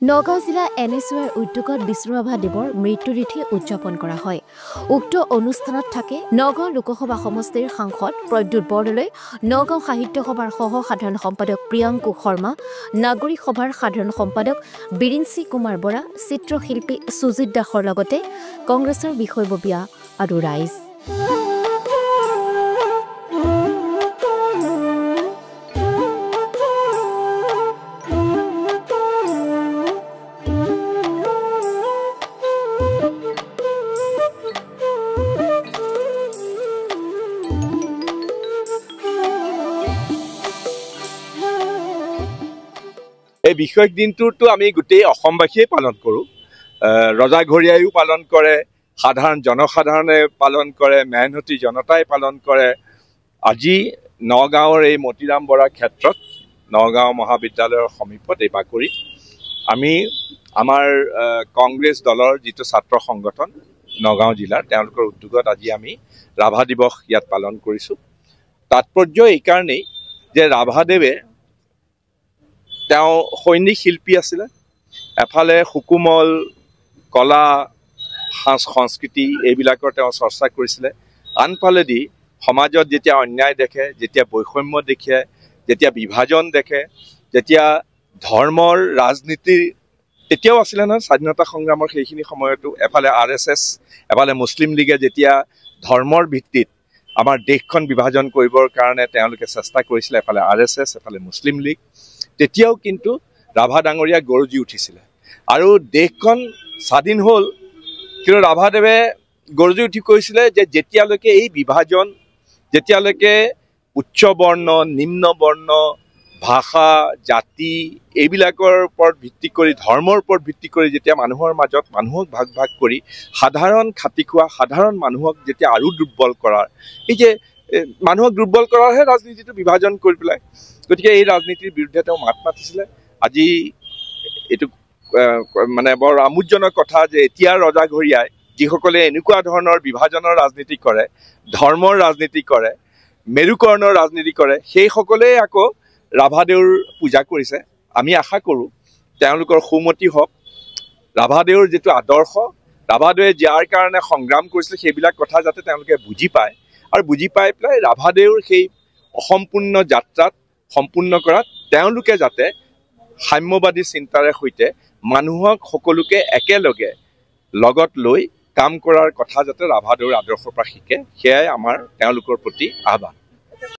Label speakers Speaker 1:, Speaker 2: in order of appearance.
Speaker 1: নগাঁও জিলা NSUৰ উদ্যোগত বিষ্ণুৰাভাদেৱৰ মৃত্যুতিথি উদযাপন কৰা হয়। উক্ত অনুষ্ঠানত থাকে নগাঁও লোকসভা সমষ্টিৰ সাংসদ প্ৰদ্যুৎ বৰদলৈ, নগাঁও সাহিত্য সভাৰ সহ-সাধাৰণ সম্পাদক প্ৰিয়াংকু শৰ্মা, নাগৰিক সভাৰ সাধাৰণ সম্পাদক বিৰিঞ্চি কুমাৰ বৰা, চিত্ৰশিল্পী সুজিত দাসৰ লগতে কংগ্ৰেছৰ বিষয়ববীয়া আৰু ৰাইজ।
Speaker 2: এই বিশেষ দিনটোতো আমি গোটেই অসমবাসীয়ে পালন কৰোঁ। ৰজাঘৰীয়াইও পালন কৰে, সাধাৰণ জনসাধাৰণে পালন কৰে, মেহনতি জনতাই পালন কৰে। আজি নগাঁৱৰ এই মতিৰাম বৰা ক্ষেত্ৰত নগাঁও মহাবিদ্যালয়ৰ সমীপত এই বাকৰিত আমি আমাৰ কংগ্ৰেছ দলৰ যিটো ছাত্ৰ সংগঠন নগাঁও জিলাৰ তেওঁলোকৰ উদ্যোগত আজি আমি ৰাভা দিৱস ইয়াত পালন কৰিছোঁ। তাৎপৰ্য এইকাৰণেই যে ৰাভাদেৱে তেওঁ সৈনিক শিল্পী আছিলে, এফালে সুকুমল কলা সংস্কৃতি এইবিলাকৰ তেওঁ চৰ্চা কৰিছিলে, আনফালেদি সমাজত যেতিয়া অন্যায় দেখে, যেতিয়া বৈষম্য দেখে, যেতিয়া বিভাজন দেখে, যেতিয়া ধৰ্মৰ ৰাজনীতিৰ তেতিয়াও আছিলে নহয় স্বাধীনতা সংগ্ৰামৰ সেইখিনি সময়তো এফালে RSS এফালে মুছলিম লীগে যেতিয়া ধৰ্মৰ ভিত্তিত আমাৰ দেশখন বিভাজন কৰিবৰ কাৰণে তেওঁলোকে চেষ্টা কৰিছিলে, এফালে RSS এফালে মুছলিম লীগ, তেতিয়াও কিন্তু ৰাভা ডাঙৰীয়া গৰজি উঠিছিলে আৰু দেশখন স্বাধীন হ'ল। কিন্তু ৰাভাদেৱে গৰজি উঠি কৈছিলে যে যেতিয়ালৈকে এই বিভাজন, যেতিয়ালৈকে উচ্চ বৰ্ণ নিম্ন বৰ্ণ ভাষা জাতি এইবিলাকৰ ওপৰত ভিত্তি কৰি ধৰ্মৰ ওপৰত ভিত্তি কৰি যেতিয়া মানুহৰ মাজত মানুহক ভাগ ভাগ কৰি সাধাৰণ খাতি খোৱা সাধাৰণ মানুহক যেতিয়া আৰু দুৰ্বল কৰাৰ, এই যে মানুহক দুৰ্বল কৰাৰহে ৰাজনীতিটো বিভাজন কৰি পেলাই, গতিকে এই ৰাজনীতিৰ বিৰুদ্ধে তেওঁ মাত মাতিছিলে। আজি এইটো মানে বৰ আমোদজনক কথা যে এতিয়া ৰজাঘৰীয়াই যিসকলে এনেকুৱা ধৰণৰ বিভাজনৰ ৰাজনীতি কৰে, ধৰ্মৰ ৰাজনীতি কৰে, মেৰুকৰণৰ ৰাজনীতি কৰে, সেইসকলেই আকৌ ৰাভাদেউৰ পূজা কৰিছে। আমি আশা কৰোঁ তেওঁলোকৰ সুমতি হওক, ৰাভাদেউৰ যিটো আদৰ্শ, ৰাভাদেৱে যাৰ কাৰণে সংগ্ৰাম কৰিছিলে সেইবিলাক কথা যাতে তেওঁলোকে বুজি পায় আৰু বুজি পাই পেলাই ৰাভাদেউৰ সেই অসম্পূৰ্ণ যাত্ৰাত সম্পূৰ্ণ কৰাত তেওঁলোকে যাতে সাম্যবাদী চিন্তাৰে সৈতে মানুহক সকলোকে একেলগে লগত লৈ কাম কৰাৰ কথা যাতে ৰাভাদেউৰ আদৰ্শৰ পৰা শিকে, সেয়াই আমাৰ তেওঁলোকৰ প্ৰতি আহ্বান।